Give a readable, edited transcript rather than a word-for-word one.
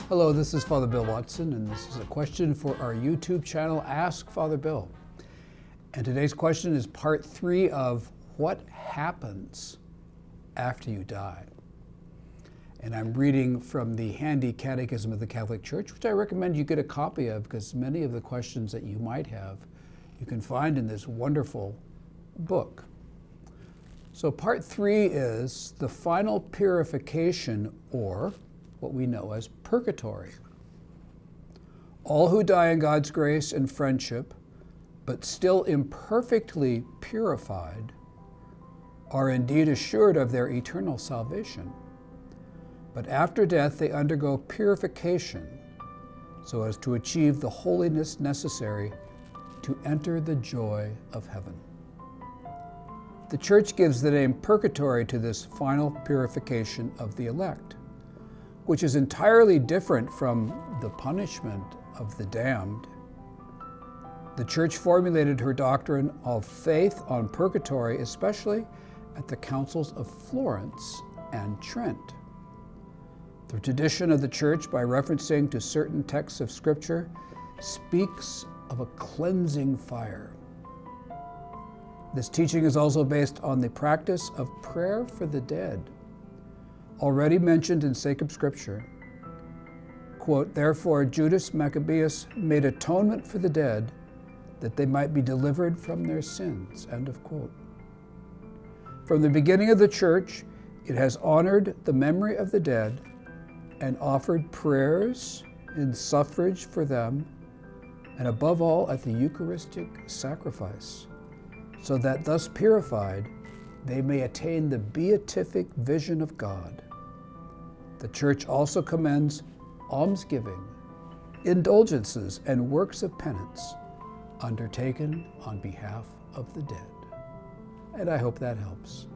Hello, this is Father Bill Watson, and this is a question for our YouTube channel, Ask Father Bill. And today's question is part 3 of what happens after you die. And I'm reading from the handy Catechism of the Catholic Church, which I recommend you get a copy of because many of the questions that you might have you can find in this wonderful book. So part 3 is the final purification, or what we know as purgatory. All who die in God's grace and friendship, but still imperfectly purified, are indeed assured of their eternal salvation. But after death, they undergo purification so as to achieve the holiness necessary to enter the joy of heaven. The Church gives the name purgatory to this final purification of the elect, which is entirely different from the punishment of the damned. The Church formulated her doctrine of faith on purgatory, especially at the councils of Florence and Trent. The tradition of the Church, by referencing to certain texts of Scripture, speaks of a cleansing fire. This teaching is also based on the practice of prayer for the dead, already mentioned in sacred Scripture. Quote, "Therefore Judas Maccabeus made atonement for the dead, that they might be delivered from their sins." End of quote. From the beginning of the Church, it has honored the memory of the dead and offered prayers in suffrage for them, and above all at the Eucharistic sacrifice, so that thus purified, they may attain the beatific vision of God. The Church also commends almsgiving, indulgences, and works of penance undertaken on behalf of the dead. And I hope that helps.